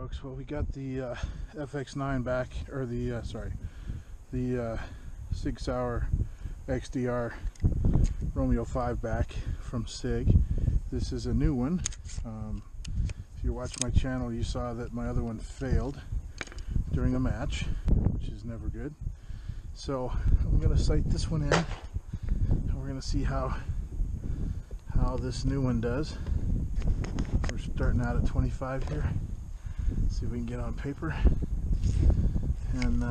folks, well, we got the FX-9 back, or the Sig Sauer XDR Romeo 5 back from Sig. This is a new one. If you watched my channel, you saw that my other one failed during a match, which is never good. So I'm going to sight this one in, and we're going to see how this new one does. We're starting out at 25 here. See if we can get on paper, and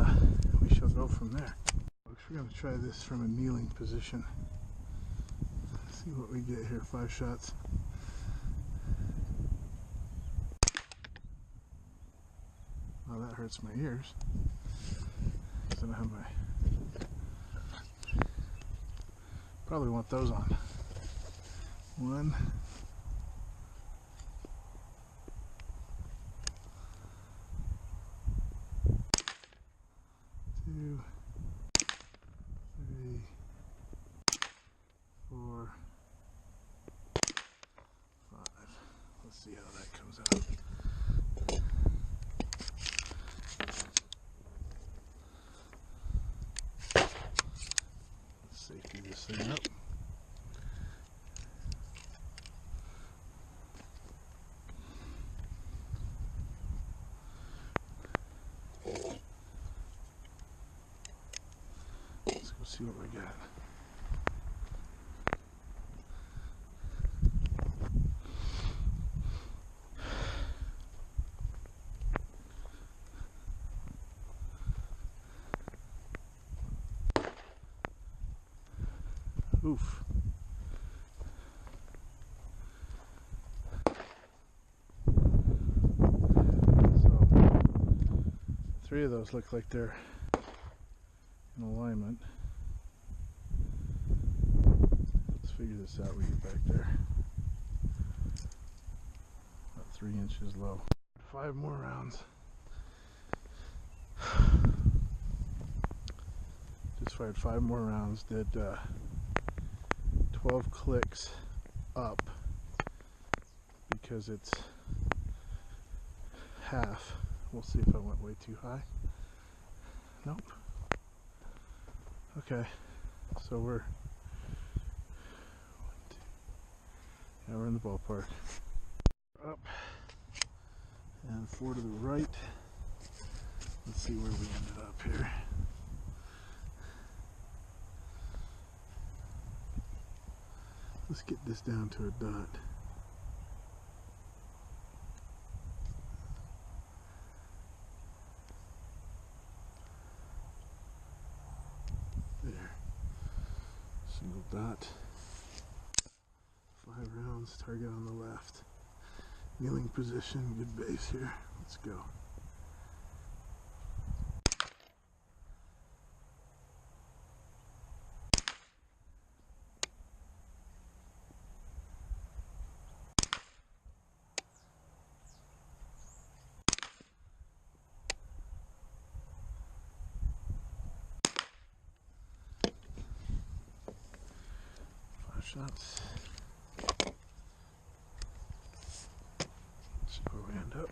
we shall go from there. Folks, we're going to try this from a kneeling position. See what we get here. 5 shots. Well, that hurts my ears. I don't have my. Probably want those on. 1. 2, 3, 4, 5. Let's see how that comes out. Let's safety this thing up. See what we got. Oof. So 3 of those look like they're in alignment. Figure this out when you get back there. About 3 inches low. 5 more rounds. Just fired 5 more rounds. Did 12 clicks up because it's half. We'll see if I went way too high. Nope. Okay, so we're in the ballpark. Up and 4 to the right. Let's see where we ended up here. Let's get this down to a dot. There. Single dot. 5 rounds, target on the left. Kneeling position, good base here. Let's go. Shots. See where we end up.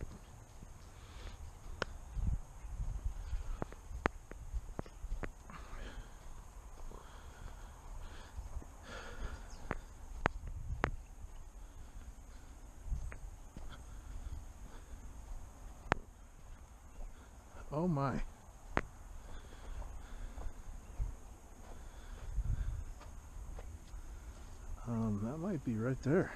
Oh my. That might be right there.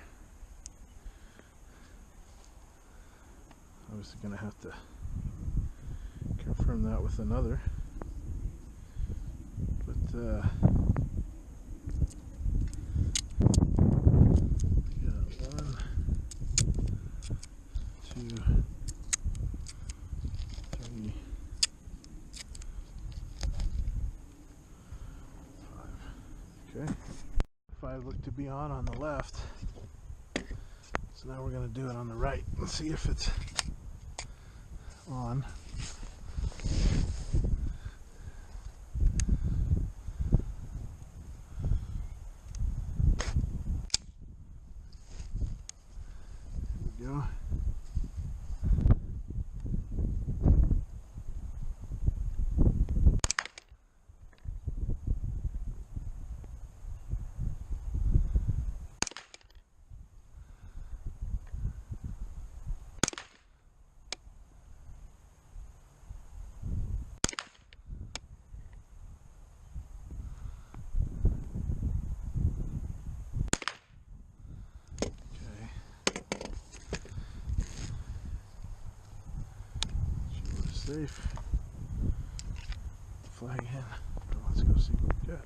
Obviously gonna have to confirm that with another. But we got 1, 2, 3, 5. Okay. 5 look to be on the left. So now we're going to do it on the right. Let's see if it's on. Here we go. safe. Flag in. Let's go see what we got.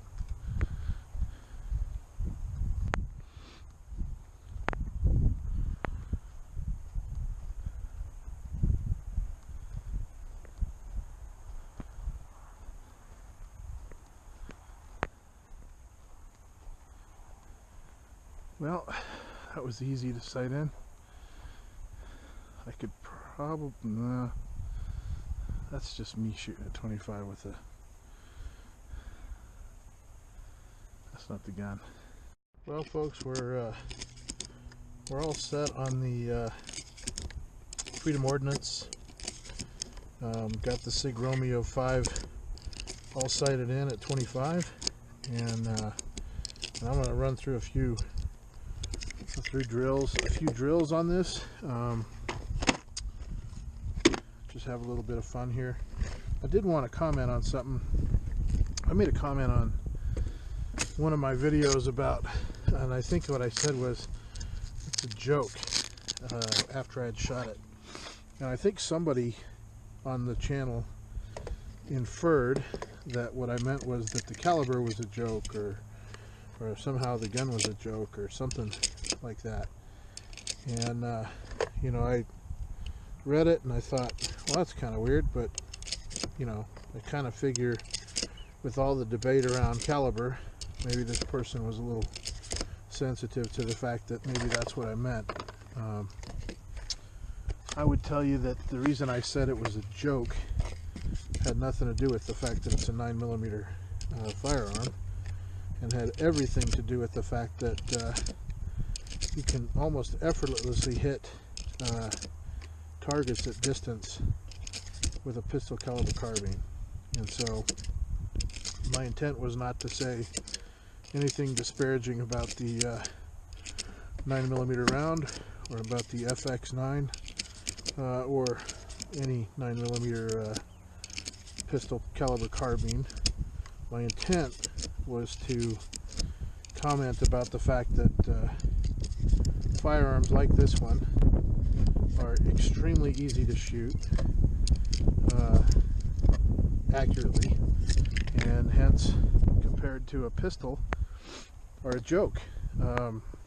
Well, that was easy to sight in. I could probably, nah, that's just me shooting at 25 with a, that's not the gun. Well folks, we're all set on the Freedom Ordnance. Got the Sig Romeo 5 all sighted in at 25, and I'm going to run through a few drills on this. Just have a little bit of fun here. I did want to comment on something. I made a comment on one of my videos about, and I think what I said was it's a joke after I had shot it, and I think somebody on the channel inferred that what I meant was that the caliber was a joke, or somehow the gun was a joke, or something like that. And you know, I read it and I thought, well, that's kind of weird, but you know, I kind of figure with all the debate around caliber, maybe this person was a little sensitive to the fact that maybe that's what I meant. I would tell you that the reason I said it was a joke had nothing to do with the fact that it's a 9mm firearm, and had everything to do with the fact that you can almost effortlessly hit targets at distance with a pistol caliber carbine. And so my intent was not to say anything disparaging about the 9mm round, or about the FX-9, or any 9mm pistol caliber carbine. My intent was to comment about the fact that firearms like this one are extremely easy to shoot accurately, and hence, compared to a pistol, are a joke.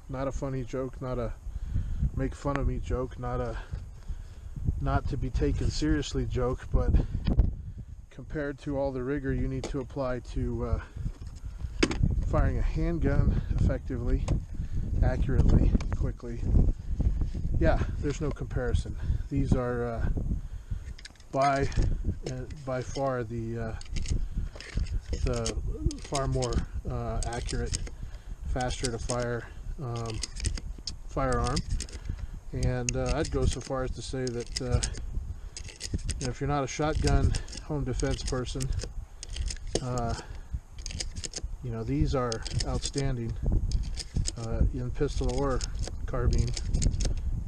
Not a funny joke, not a make fun of me joke, not to be taken seriously joke, but compared to all the rigor you need to apply to firing a handgun effectively, accurately, quickly, yeah, there's no comparison. These are by far the far more accurate, faster to fire firearm. And I'd go so far as to say that you know, if you're not a shotgun home defense person, you know, these are outstanding in pistol or carbine,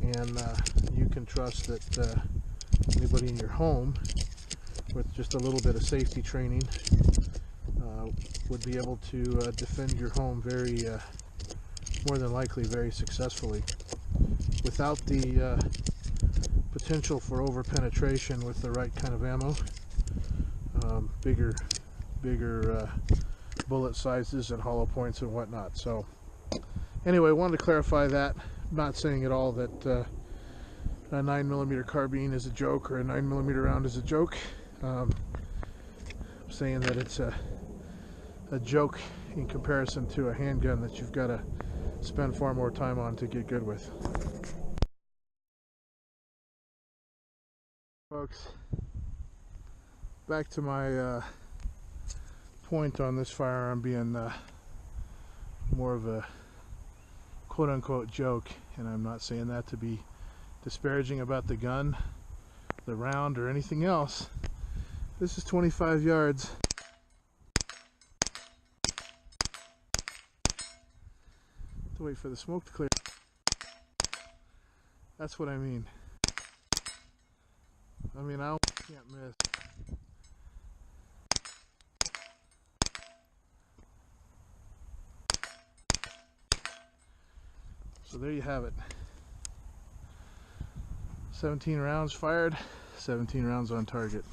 and you can trust that anybody in your home with just a little bit of safety training would be able to defend your home very more than likely very successfully, without the potential for over penetration with the right kind of ammo, bigger bullet sizes and hollow points and whatnot. So anyway, I wanted to clarify that. I'm not saying at all that a 9mm carbine is a joke, or a 9mm round is a joke. I'm saying that it's a joke in comparison to a handgun that you've got to spend far more time on to get good with. Folks, back to my point on this firearm being more of a quote-unquote joke, and I'm not saying that to be disparaging about the gun, the round, or anything else. This is 25 yards. To wait for the smoke to clear. That's what I mean. I can't miss. So there you have it. 17 rounds fired, 17 rounds on target.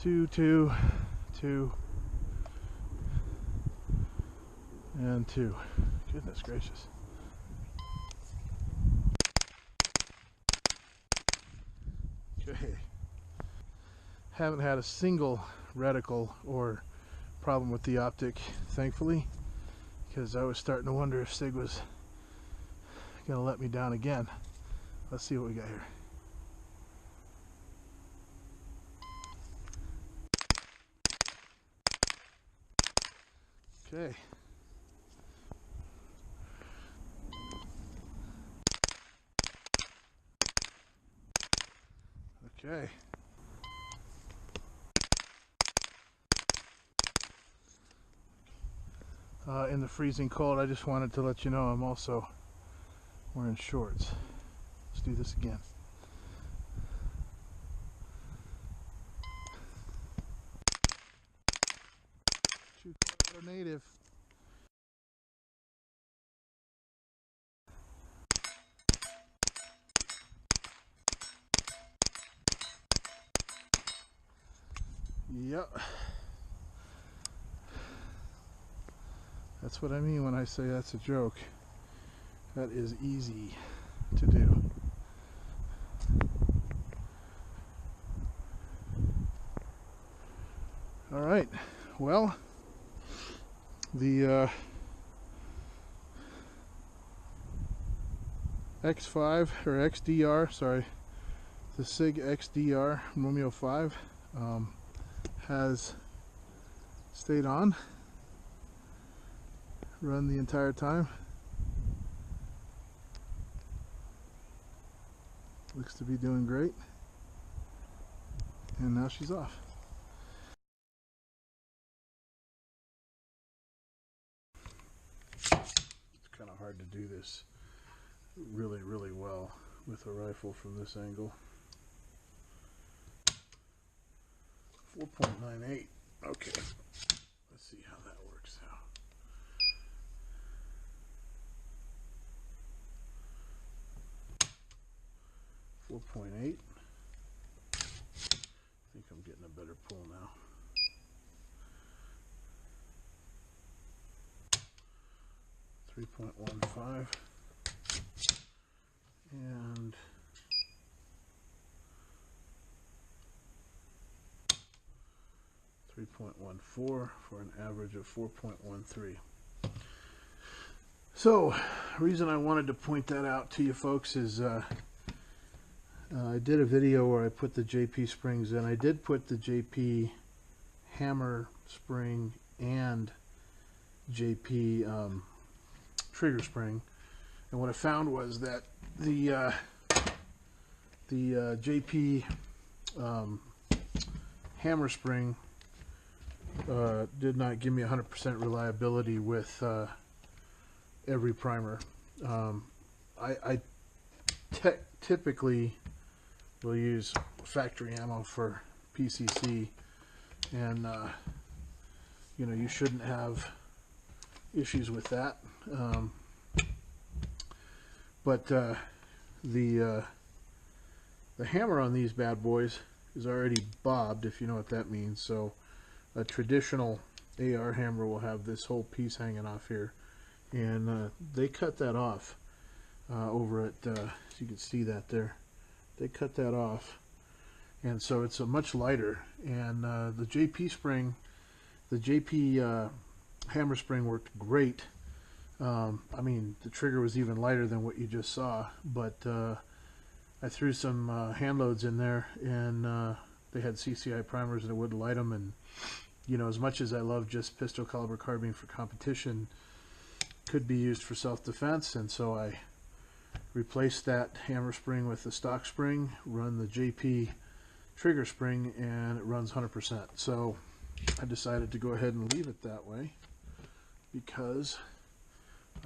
2, 2, 2, and 2. Goodness gracious. Okay. Haven't had a single reticle or problem with the Optic, thankfully, because I was starting to wonder if Sig was going to let me down again. Let's see what we got here. Okay. Okay. In the freezing cold, I just wanted to let you know I'm also wearing shorts. Let's do this again. Shoot, native. Yep. That's what I mean when I say that's a joke. That is easy to do. All right. Well, the X5 or XDR, sorry, the Sig XDR Romeo 5 has stayed on, run the entire time. Looks to be doing great, and now she's off. It's kind of hard to do this really well with a rifle from this angle. 4.98. Okay, let's see how that works out. .8. I think I'm getting a better pull now. 3.15 and 3.14 for an average of 4.13. So, reason I wanted to point that out to you folks is I did a video where I put the JP springs in. I did put the JP hammer spring and JP trigger spring, and what I found was that the JP hammer spring did not give me 100% reliability with every primer. I typically will use factory ammo for PCC, and you know, you shouldn't have issues with that. But the hammer on these bad boys is already bobbed, if you know what that means. So a traditional AR hammer will have this whole piece hanging off here, and they cut that off over at you can see that there. They cut that off, and so it's a much lighter. And the JP spring, the JP hammer spring worked great. I mean, the trigger was even lighter than what you just saw, but I threw some hand loads in there, and they had CCI primers and it wouldn't light them. And you know, as much as I love just pistol caliber carbine for competition, could be used for self-defense, and so I replaced that hammer spring with the stock spring, run the JP trigger spring, and it runs 100%. So I decided to go ahead and leave it that way because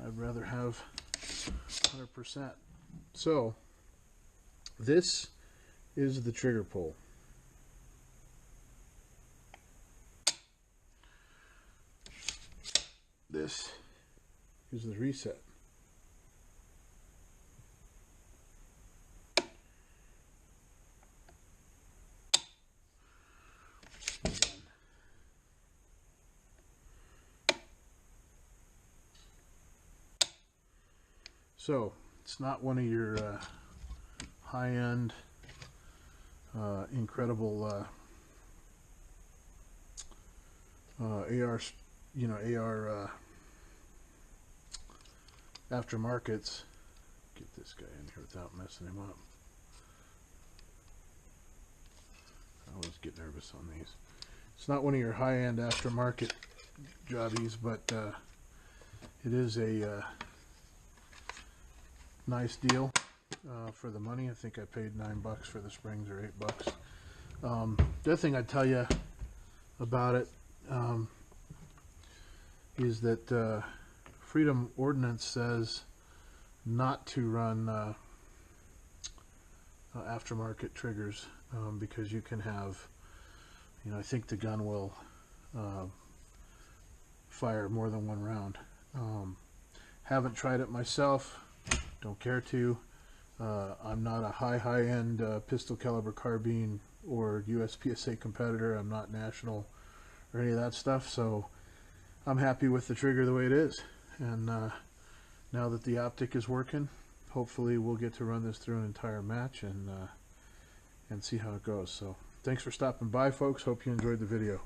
I'd rather have 100%. So this is the trigger pull. This is the reset. So it's not one of your high-end, incredible AR, AR aftermarkets. Get this guy in here without messing him up. I always get nervous on these. It's not one of your high-end aftermarket jobbies, but it is a nice deal for the money. I think I paid $9 for the springs, or $8. The other thing I'd tell you about it is that Freedom Ordnance says not to run aftermarket triggers because you can have, I think the gun will fire more than one round. Haven't tried it myself, don't care to. I'm not a high-end pistol caliber carbine or USPSA competitor. I'm not national or any of that stuff, so I'm happy with the trigger the way it is. And now that the Optic is working, hopefully we'll get to run this through an entire match and see how it goes. So thanks for stopping by, folks. Hope you enjoyed the video.